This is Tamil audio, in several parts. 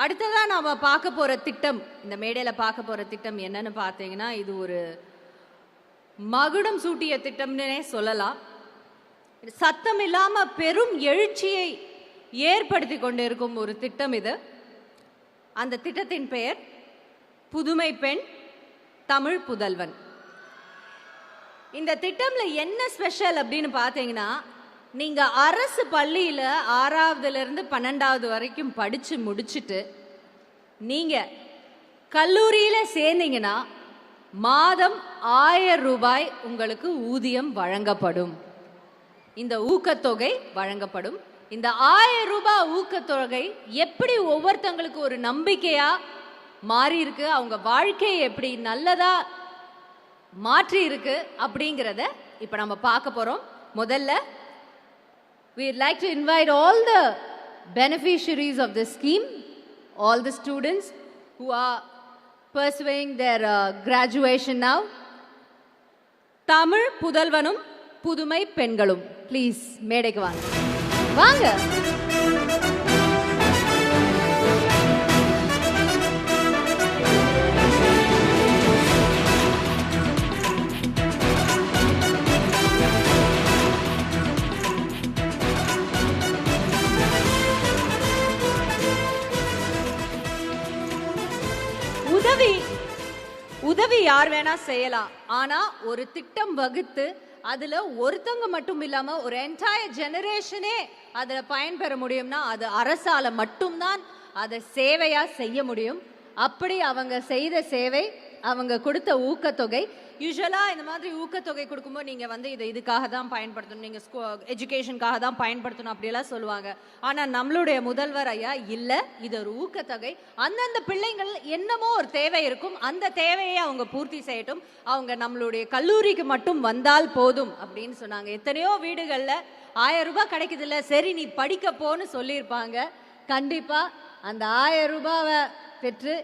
அடுத்ததா நாம பார்க்க போற திட்டம், இந்த மேடையில பார்க்க போற திட்டம் என்னன்னு பார்த்தீங்கன்னா, இது ஒரு மகுடம் சூட்டிய திட்டம்னே சொல்லலாம். சத்தம் இல்லாம பெரும் எழுச்சியை ஏற்படுத்தி கொண்டிருக்கும் ஒரு திட்டம் இது. அந்த திட்டத்தின் பெயர் புதுமை பெண் தமிழ் புதல்வன். இந்த திட்டம்ல என்ன ஸ்பெஷல் அப்படின்னு பார்த்தீங்கன்னா, நீங்க அரசு பள்ளியில 6வதுல இருந்து 12வது வரைக்கும் படிச்சு முடிச்சுட்டு நீங்க கல்லூரியில சேர்ந்தீங்கன்னா மாதம் 1000 ரூபாய் உங்களுக்கு ஊதியம் வழங்கப்படும். இந்த ஊக்கத்தொகை வழங்கப்படும். இந்த 1000 ரூபாய் ஊக்கத்தொகை எப்படி ஒவ்வொருத்தங்களுக்கு ஒரு நம்பிக்கையா மாறி இருக்கு, அவங்க வாழ்க்கையை எப்படி நல்லதா மாற்றி இருக்கு அப்படிங்கிறத இப்ப நம்ம பார்க்க போறோம். முதல்ல we'd like to invite all the beneficiaries of this scheme, all the students who are pursuing their graduation now. Tamil புதல்வனும் புதுமை பெண்களும் ப்ளீஸ் மேடைக்கு வாங்க. வாங்க. உதவி யார் வேணா செய்யலாம். ஆனா ஒரு திட்டம் வகுத்து அதுல ஒருத்தங்க மட்டும் இல்லாம ஒரு என்டையர் ஜெனரேஷனே அதுல பயன்பெற முடியும்னா அது அரசால மட்டும்தான் அதை சேவையா செய்ய முடியும். அப்படி அவங்க செய்த சேவை, அவங்க கொடுத்த ஊக்கத்தொகை, யூஸ்வலா இந்த மாதிரி ஊக்கத்தொகை கொடுக்கும்போது நீங்க இதை இதுக்காக தான் பயன்படுத்தணும், நீங்க எஜுகேஷனுக்காக தான் பயன்படுத்தணும் அப்படியெல்லாம் சொல்லுவாங்க. ஆனா நம்மளுடைய முதல்வர் ஐயா இல்ல, இது ஒரு ஊக்கத்தொகை. அந்தந்த பிள்ளைங்கள் என்னமோ ஒரு தேவை இருக்கும், அந்த தேவையை அவங்க பூர்த்தி செய்யட்டும், அவங்க நம்மளுடைய கல்லூரிக்கு மட்டும் வந்தால் போதும் அப்படின்னு சொன்னாங்க. எத்தனையோ வீடுகள்ல 1000 ரூபாய் கிடைக்குது இல்ல, சரி நீ படிக்க போன்னு சொல்லியிருப்பாங்க. கண்டிப்பா அந்த 1000 ரூபாவை பெற்று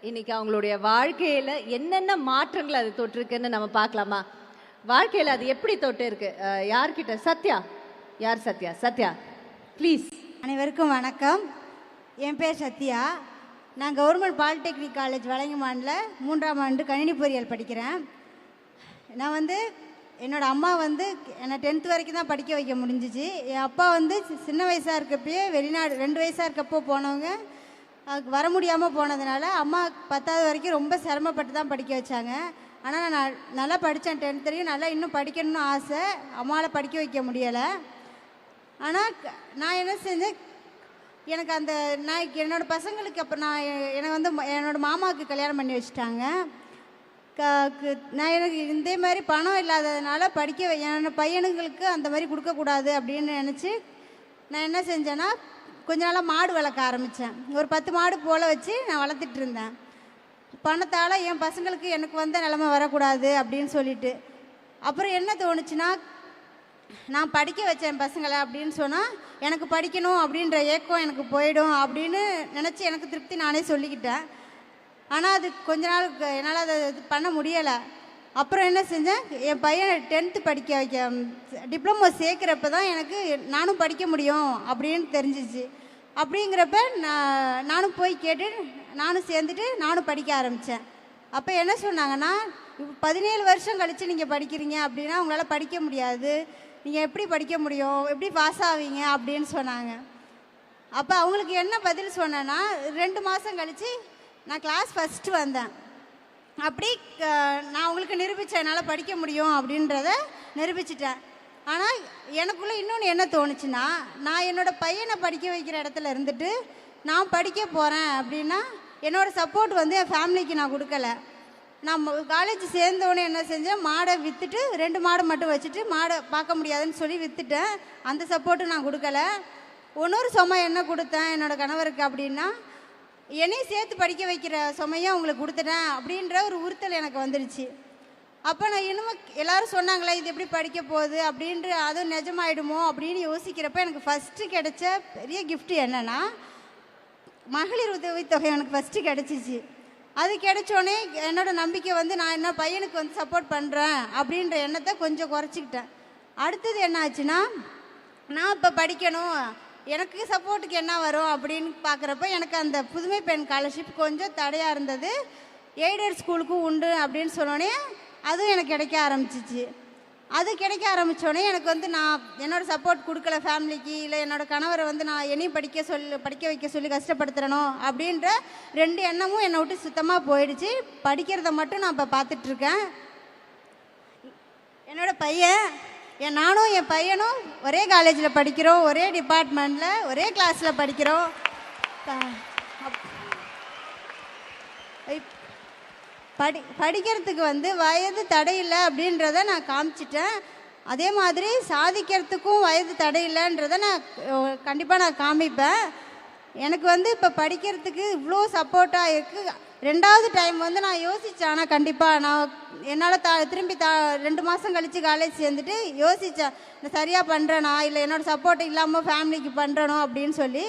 இன்னைக்கு அவங்களுடைய வாழ்க்கையில என்னென்ன மாற்றங்கள் அது தொட்டிருக்குன்னு நம்ம பார்க்கலாமா? வாழ்க்கையில அது எப்படி தொட்டு இருக்கு? யார்கிட்ட? சத்யா. யார் சத்யா? சத்யா ப்ளீஸ். அனைவருக்கும் வணக்கம். என் பேர் சத்யா. நான் கவர்மெண்ட் பாலிடெக்னிக் காலேஜ் வலங்கமான்ல 3ஆம் ஆண்டு கணினி பொறியியல் படிக்கிறேன். நான் என்னோடய அம்மா என்னை 10th வரைக்கும் தான் படிக்க வைக்க முடிஞ்சிச்சு. என் அப்பா சின்ன வயசாக இருக்கப்பயே வெளிநாடு 2 வயசாக இருக்கப்போ போனவங்க, அதுக்கு வர முடியாமல் போனதுனால அம்மா 10வது வரைக்கும் ரொம்ப சிரமப்பட்டு தான் படிக்க வச்சாங்க. ஆனால் நான் நல்லா படித்தேன். 10th வரைக்கும் நல்லா இன்னும் படிக்கணும்னு ஆசை. அம்மாவால் படிக்க வைக்க முடியலை. ஆனால் நான் என்ன செஞ்சேன், எனக்கு நான் என்னோடய பசங்களுக்கு அப்போ எனக்கு என்னோடய மாமாவுக்கு கல்யாணம் பண்ணி வச்சுட்டாங்க. நான் எனக்கு இதே மாதிரி பணம் இல்லாததுனால என்னோட பையனுங்களுக்கு அந்த மாதிரி கொடுக்கக்கூடாது அப்படின்னு நினச்சி நான் என்ன செஞ்சேன்னா, கொஞ்ச நாளாக மாடு வளர்க்க ஆரம்பித்தேன். ஒரு 10 மாடு போல் வச்சு நான் வளர்த்துட்டு இருந்தேன். பணத்தால் என் பசங்களுக்கு எனக்கு நிலைமை வரக்கூடாது அப்படின்னு சொல்லிட்டு, அப்புறம் என்ன தோணுச்சுன்னா, நான் படிக்க வச்சேன் என் பசங்களை அப்படின்னு சொன்னால் எனக்கு படிக்கணும் அப்படின்ற ஏக்கம் எனக்கு போயிடும் அப்படின்னு நினச்சி எனக்கு திருப்தி நானே சொல்லிக்கிட்டேன். ஆனால் அது கொஞ்ச நாள் என்னால் அதை பண்ண முடியலை. அப்புறம் என்ன செஞ்சேன், என் பையனை 10th படிக்க வைக்க டிப்ளமோ சேர்க்குறப்ப தான் எனக்கு நானும் படிக்க முடியும் அப்படின்னு தெரிஞ்சிச்சு. அப்படிங்கிறப்ப நானும் போய் கேட்டு நானும் சேர்ந்துட்டு நானும் படிக்க ஆரம்பித்தேன். அப்போ என்ன சொன்னாங்கன்னா, 17 வருஷம் கழித்து நீங்கள் படிக்கிறீங்க அப்படின்னா உங்களால் படிக்க முடியாது, நீங்கள் எப்படி படிக்க முடியும், எப்படி பாஸ் ஆவீங்க அப்படின்னு சொன்னாங்க. அப்போ அவங்களுக்கு என்ன பதில் சொன்னேன்னா, 2 மாதம் கழித்து நான் கிளாஸ் ஃபஸ்ட்டு வந்தேன். அப்படி நான் உங்களுக்கு நிரூபித்தேன் என்னால் படிக்க முடியும் அப்படின்றத நிரூபிச்சிட்டேன். ஆனால் எனக்குள்ளே இன்னொன்று என்ன தோணுச்சுன்னா, நான் என்னோடய பையனை படிக்க வைக்கிற இடத்துல இருந்துட்டு நான் படிக்க போகிறேன் அப்படின்னா என்னோடய சப்போர்ட் என் ஃபேமிலிக்கு நான் கொடுக்கல. நான் காலேஜ் சேர்ந்தோடனே என்ன செஞ்சேன், மாடை விற்றுட்டு 2 மாடு மட்டும் வச்சுட்டு மாடை பார்க்க முடியாதுன்னு சொல்லி விற்றுட்டேன். அந்த சப்போர்ட்டு நான் கொடுக்கல. இன்னொரு சுமை என்ன கொடுத்தேன் என்னோடய கணவருக்கு அப்படின்னா, என்னையும் சேர்த்து படிக்க வைக்கிற சுமையாக உங்களுக்கு கொடுத்துட்டேன் அப்படின்ற ஒரு உறுத்தல் எனக்கு வந்துடுச்சு. அப்போ நான் இன்னமும் எல்லோரும் சொன்னாங்களே இது எப்படி படிக்க போகுது அப்படின்ற, அதுவும் நிஜமாயிடுமோ அப்படின்னு யோசிக்கிறப்ப எனக்கு ஃபஸ்ட்டு கிடைச்ச பெரிய கிஃப்ட்டு என்னென்னா, மகளிர் உதவித்தொகை எனக்கு ஃபஸ்ட்டு கிடச்சிச்சு. அது கிடைச்சோடனே என்னோடய நம்பிக்கை நான் என்ன பையனுக்கு சப்போர்ட் பண்ணுறேன் அப்படின்ற எண்ணத்தை கொஞ்சம் குறைச்சிக்கிட்டேன். அடுத்தது என்ன ஆச்சுன்னா, நான் இப்போ படிக்கணும், எனக்கு சப்போர்ட்டுக்கு என்ன வரும் அப்படின்னு பார்க்குறப்ப எனக்கு அந்த புதுமை பெண் ஸ்காலர்ஷிப் கொஞ்சம் தடையாக இருந்தது. எய்டட் ஸ்கூலுக்கும் உண்டு அப்படின்னு சொன்னோடனே அதுவும் எனக்கு கிடைக்க ஆரம்பிச்சிச்சு. அது கிடைக்க ஆரம்பித்தோடனே எனக்கு வந்து நான் என்னோடய சப்போர்ட் கொடுக்கல ஃபேமிலிக்கு, இல்லை என்னோடய கணவரை வந்து நான் என்னையும் படிக்க வைக்க சொல்லி கஷ்டப்படுத்துறணும் அப்படின்ற 2 எண்ணமும் என்னை விட்டு சுத்தமாக போயிடுச்சு. படிக்கிறத மட்டும் நான் இப்போ பார்த்துட்ருக்கேன். என்னோடய பையன் நானும் என் பையனும் ஒரே காலேஜில் படிக்கிறோம், ஒரே டிபார்ட்மெண்ட்டில் ஒரே கிளாஸில் படிக்கிறோம். படிக்கிறதுக்கு வந்து வயது தடை இல்லை அப்படின்றத நான் காமிச்சிட்டேன். அதே மாதிரி சாதிக்கிறதுக்கும் வயது தடை இல்லைன்றதை நான் கண்டிப்பாக நான் காமிப்பேன். எனக்கு வந்து இப்போ படிக்கிறதுக்கு இவ்வளோ சப்போர்ட்டாக இருக்குது. 2வது டைம் வந்து நான் யோசித்தேன். ஆனால் கண்டிப்பாக நான் என்னால் திரும்பி 2 மாதம் கழித்து காலேஜ் சேர்ந்துட்டு யோசித்தேன், நான் சரியாக பண்ணுறேனா இல்லை என்னோடய சப்போர்ட் இல்லாமல் ஃபேமிலிக்கு பண்ணுறனோ அப்படின்னு சொல்லி.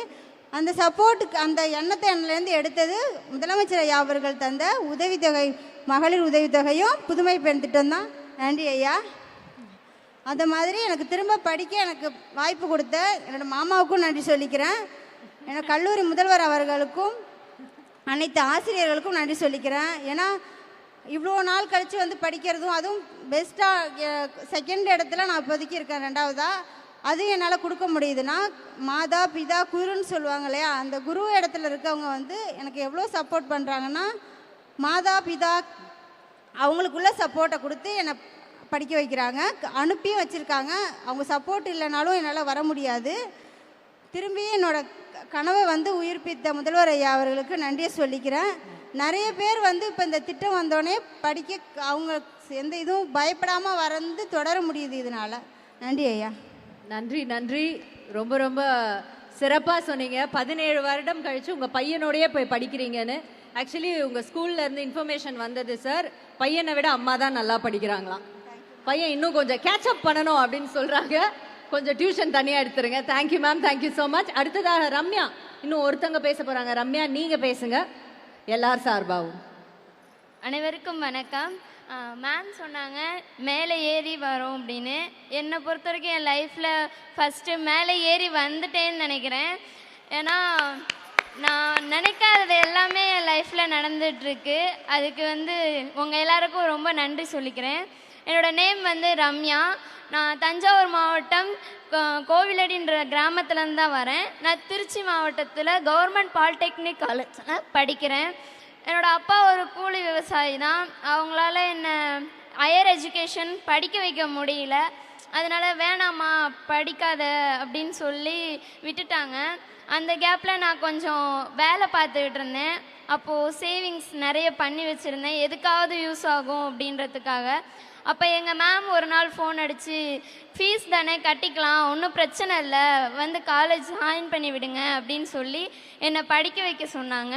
அந்த சப்போர்ட்டுக்கு அந்த எண்ணத்தை என்னிலேருந்து எடுத்தது முதலமைச்சர் ஐயா அவர்கள் தந்த உதவித்தொகை, மகளிர் உதவித்தொகையும் புதுமை பெண் திட்டம் தான். நன்றி ஐயா. அந்த மாதிரி எனக்கு திரும்ப படிக்க எனக்கு வாய்ப்பு கொடுத்த என்னோடய மாமாவுக்கும் நன்றி சொல்லிக்கிறேன். எனக்கு கல்லூரி முதல்வர் அவர்களுக்கும் அனைத்து ஆசிரியர்களுக்கும் நன்றி சொல்லிக்கிறேன். ஏன்னா இவ்வளோ நாள் கழித்து வந்து படிக்கிறதும் அதுவும் பெஸ்ட்டாக 2nd இடத்துல நான் இப்போதைக்கு இருக்கேன். 2வதாக அது என்னால் கொடுக்க முடியுதுன்னா மாதா பிதா குருன்னு சொல்லுவாங்க இல்லையா, அந்த குரு இடத்துல இருக்கவங்க வந்து எனக்கு எவ்வளோ சப்போர்ட் பண்ணுறாங்கன்னா, மாதா பிதா அவங்களுக்குள்ள சப்போர்ட்டை கொடுத்து என்னை படிக்க வைக்கிறாங்க, அனுப்பியும் வச்சுருக்காங்க. அவங்க சப்போர்ட் இல்லைனாலும் என்னால் வர முடியாது. திரும்பி என்னோடய கனவை வந்து உயிர்ப்பித்த முதல்வர் ஐயா அவர்களுக்கு நன்றியை சொல்லிக்கிறேன். நிறைய பேர் வந்து இப்போ இந்த திட்டம் வந்தோடனே படிக்க அவங்க எந்த இதுவும் பயப்படாமல் வந்து தொடர முடியுது இதனால். நன்றி ஐயா. நன்றி நன்றி. ரொம்ப ரொம்ப சிறப்பாக சொன்னீங்க. 17 வருடம் கழித்து உங்கள் பையனோடையே போய் படிக்கிறீங்கன்னு. ஆக்சுவலி உங்கள் ஸ்கூல்லேருந்து இன்ஃபர்மேஷன் வந்தது சார், பையனை விட அம்மா தான் நல்லா படிக்கிறாங்களாம். பையன் இன்னும் கொஞ்சம் கேட்சப் பண்ணணும் அப்படின்னு சொல்கிறாங்க. கொஞ்சம் டியூஷன் தனியாக எடுத்துருங்க. Thank you ma'am, thank you so much. அடுத்ததாக ரம்யா, இன்னும் ஒருத்தங்க பேச போகிறாங்க. ரம்யா, நீங்கள் பேசுங்க எல்லார் சார்பாகவும். அனைவருக்கும் வணக்கம். மேம் சொன்னாங்க மேலே ஏறி வரோம் அப்படின்னு. என்னை பொறுத்த வரைக்கும் என் லைஃப்பில் ஃபஸ்ட்டு மேலே ஏறி வந்துட்டேன்னு நினைக்கிறேன். ஏன்னா நான் நினைக்காதது எல்லாமே என் லைஃப்பில் நடந்துகிட்ருக்கு. அதுக்கு வந்து உங்கள் எல்லாருக்கும் ரொம்ப நன்றி சொல்லிக்கிறேன். என்னோடய நேம் வந்து ரம்யா. நான் தஞ்சாவூர் மாவட்டம் கோவிலடின்ற கிராமத்துலேருந்து தான் வரேன். நான் திருச்சி மாவட்டத்தில் கவர்மெண்ட் பாலிடெக்னிக் காலேஜில் படிக்கிறேன். என்னோடய அப்பா ஒரு கூலி விவசாயி தான். அவங்களால என்னை ஹையர் எஜுகேஷன் படிக்க வைக்க முடியல. அதனால் வேணாம்மா படிக்காத அப்படின்னு சொல்லி விட்டுட்டாங்க. அந்த கேப்பில் நான் கொஞ்சம் வேலை பார்த்துக்கிட்டு இருந்தேன். அப்போது சேவிங்ஸ் நிறைய பண்ணி வச்சுருந்தேன், எதுக்காவது யூஸ் ஆகும் அப்படின்றதுக்காக. அப்போ எங்கள் மேம் ஒரு நாள் ஃபோன் அடித்து, ஃபீஸ் தானே கட்டிக்கலாம், ஒன்றும் பிரச்சனை இல்லை, வந்து காலேஜ் ஜாயின் பண்ணி விடுங்க அப்படின்னு சொல்லி என்னை படிக்க வைக்க சொன்னாங்க.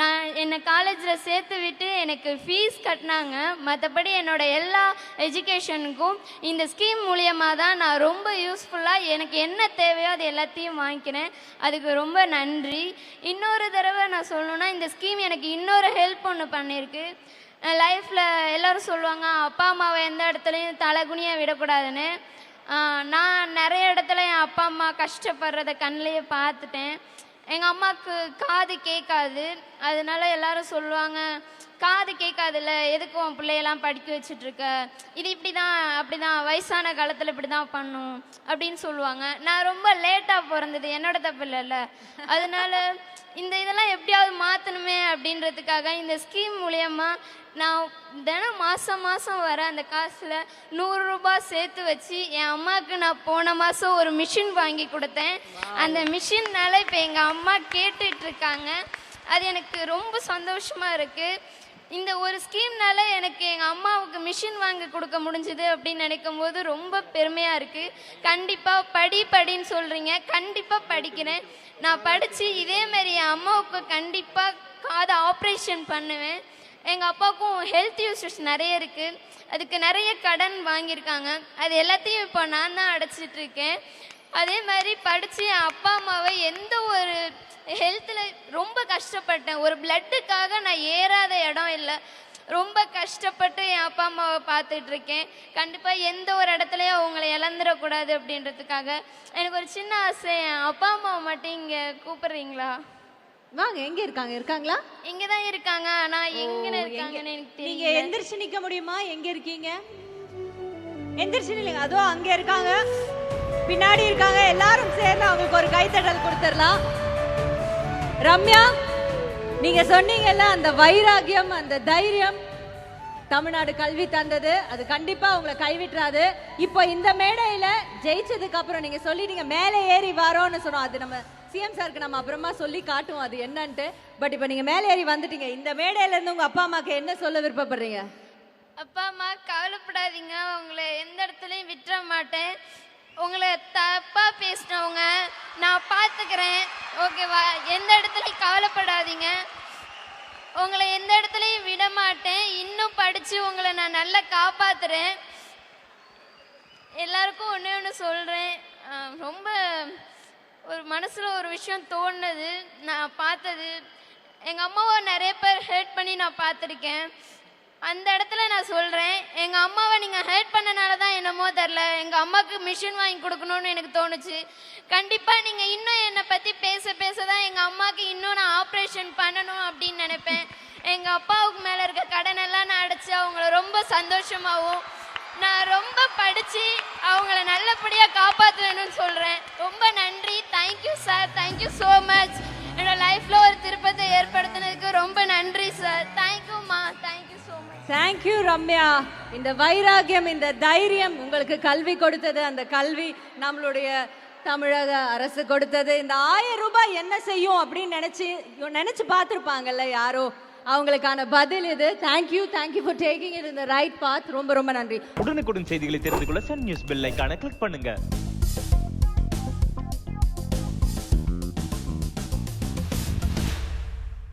நான் என்னை காலேஜில் சேர்த்து விட்டு எனக்கு ஃபீஸ் கட்டினாங்க. மற்றபடி என்னோடய எல்லா எஜுகேஷனுக்கும் இந்த ஸ்கீம் மூலியமாக தான் நான் ரொம்ப யூஸ்ஃபுல்லாக எனக்கு என்ன தேவையோ அது எல்லாத்தையும் வாங்கிக்கிறேன். அதுக்கு ரொம்ப நன்றி. இன்னொரு தடவை நான் சொல்லணுன்னா, இந்த ஸ்கீம் எனக்கு இன்னொரு ஹெல்ப் ஒன்று பண்ணியிருக்கு. லைஃப்பில் எல்லோரும் சொல்லுவாங்க அப்பா அம்மாவை எந்த இடத்துலையும் தலைகுனியாக விடக்கூடாதுன்னு. நான் நிறைய இடத்துல என் அப்பா அம்மா கஷ்டப்படுறத கண்ணிலேயே பார்த்துட்டேன். எங்கள் அம்மாவுக்கு காது கேட்காது. அதனால எல்லோரும் சொல்லுவாங்க, காது கேட்காதுல்ல, எதுக்கும் உன் பிள்ளையெல்லாம் படிக்க வச்சுட்ருக்க, இது இப்படி தான் அப்படி தான் வயசான காலத்தில் இப்படி தான் பண்ணும் அப்படின்னு சொல்லுவாங்க. நான் ரொம்ப லேட்டாக பிறந்தது என்னோட தப்பு இல்லைல்ல. அதனால இந்த இதெல்லாம் எப்படியாவது மாற்றணுமே அப்படின்றதுக்காக இந்த ஸ்கீம் மூலயமா நான் தினம் மாதம் வர அந்த காசில் 100 ரூபாய் சேர்த்து வச்சு என் அம்மாவுக்கு நான் போன மாதம் ஒரு மிஷின் வாங்கி கொடுத்தேன். அந்த மிஷின்னால இப்போ எங்கள் அம்மா கேட்டுட்ருக்காங்க. அது எனக்கு ரொம்ப சந்தோஷமாக இருக்குது. இந்த ஒரு ஸ்கீம்னால எனக்கு எங்கள் அம்மாவுக்கு மிஷின் வாங்கி கொடுக்க முடிஞ்சுது அப்படின்னு நினைக்கும் போது ரொம்ப பெருமையாக இருக்குது. கண்டிப்பாக படின்னு சொல்கிறீங்க, கண்டிப்பாக படிக்கிறேன். நான் படித்து இதேமாரி என் அம்மாவுக்கு கண்டிப்பாக காது ஆப்ரேஷன் பண்ணுவேன். எங்கள் அப்பாவுக்கும் ஹெல்த் இஷ்யூஸ் நிறைய இருக்குது. அதுக்கு நிறைய கடன் வாங்கியிருக்காங்க. அது எல்லாத்தையும் இப்போ நான் தான் அடைச்சிட்ருக்கேன். அதே மாதிரி படித்து என் அப்பா அம்மாவை எந்த ஒரு ஹெல்த்தில் ரொம்ப கஷ்டப்பட்டேன். ஒரு பிளட்டுக்காக நான் ஏறாத இடம் இல்லை. ரொம்ப கஷ்டப்பட்டு என் அப்பா அம்மாவை பார்த்துட்டு இருக்கேன். கண்டிப்பாக எந்த ஒரு இடத்துலையும் அவங்கள இழந்துடக்கூடாது அப்படின்றதுக்காக எனக்கு ஒரு சின்ன ஆசை, என் அப்பா அம்மாவை மட்டும் இங்கே கூப்பிடுறீங்களா? வாங்க, எங்க இருக்காங்க? இருக்காங்களா? இங்கே தான் இருக்காங்க, ஆனால் எங்கே இருக்காங்கன்னு எனக்கு நீங்க தெரியல. எந்திரிச்சு நிக்க முடியுமா? எங்க இருக்கீங்க? எந்திரிச்சு நில்லுங்க. அதோ அங்க இருக்காங்க, பின்னாடி இருக்காங்க. எல்லாரும் சேர்ந்து அவங்களுக்கு ஒரு கைத்தட்டல் கொடுத்துடலாம். ரம்யா, நீங்க சொன்னீங்கல்ல அந்த வைராகியம், அந்த தைரியம் தமிழ்நாடு கல்வி தந்தது, அது கண்டிப்பா உங்களை கைவிட்டுறாது. இப்போ இந்த மேடையில ஜெயிச்சதுக்கு அப்புறம் நீங்க சொல்லிட்டீங்க மேலே ஏறி வரோம்னு சொன்னோம். அது நம்ம சிஎம் சாருக்கு நம்ம அப்புறமா சொல்லி காட்டுவோம் அது என்னன்ட்டு. பட் இப்போ நீங்க மேலே ஏறி வந்துட்டீங்க. இந்த மேடையில இருந்து உங்க அப்பா அம்மாக்கு என்ன சொல்ல விருப்பப்படுறீங்க? அப்பா அம்மா கவலைப்படாதீங்க, உங்களை எந்த இடத்துலையும் விட்டுற மாட்டேன். உங்களை தப்பா பேசினவங்க நான் பார்த்துக்கிறேன், ஓகேவா? எந்த இடத்துலையும் கவலைப்படாதீங்க, உங்களை எந்த இடத்துலையும் விட மாட்டேன். இன்னும் படித்து உங்களை நான் நல்லா காப்பாத்துறேன். எல்லாருக்கும் ஒன்றே ஒன்று சொல்கிறேன், ரொம்ப ஒரு மனசில் ஒரு விஷயம் தோணுது. நான் பார்த்தது, எங்கள் அம்மாவை நிறைய பேர் ஹர்ட் பண்ணி நான் பார்த்துருக்கேன். அந்த இடத்துல நான் சொல்கிறேன், எங்கள் அம்மாவை நீங்கள் ஹர்ட் பண்ணனால தான் என்னமோ தெரில, எங்கள் அம்மாவுக்கு மிஷின் வாங்கி கொடுக்கணும்னு எனக்கு தோணுச்சு. கண்டிப்பாக நீங்கள் இன்னும் என்னை பற்றி பேச பேச தான் எங்கள் அம்மாவுக்கு இன்னும் நான் ஆப்ரேஷன் பண்ணணும் அப்படின்னு நினைப்பேன். எங்கள் அப்பாவுக்கு மேலே இருக்க கடனெல்லாம் நான் அடைச்சி அவங்கள ரொம்ப சந்தோஷமாகவும் நான் ரொம்ப படித்து அவங்கள நல்லபடியாக காப்பாற்றுவேன்னு சொல்கிறேன். ரொம்ப நன்றி. Thank you sir, thank you so much. என்னோட லைஃப்பில் ஒரு திருப்பத்தை ஏற்படுத்தினதுக்கு ரொம்ப நன்றி சார். தேங்க்யூம்மா, thank you so much. Thank you Ramya. இந்த வைராகியம், இந்த தைரியம் உங்களுக்கு கல்வி கொடுத்தது. அந்த கல்வி நம்மளுடைய தமிழக அரசு கொடுத்தது. இந்த 1000 ரூபாய் என்ன செய்யும் அப்படின்னு நினைச்சு பார்த்துருப்பாங்கல்ல யாரோ, அவங்களுக்கான பதில் இது. Thank you for taking it in the right path. ரொம்ப ரொம்ப நன்றி. உடனுக்குடன் செய்திகளை தெரிந்து கொள்ள சன் நியூஸ் பெல் ஐகானை கிளிக் பண்ணுங்க.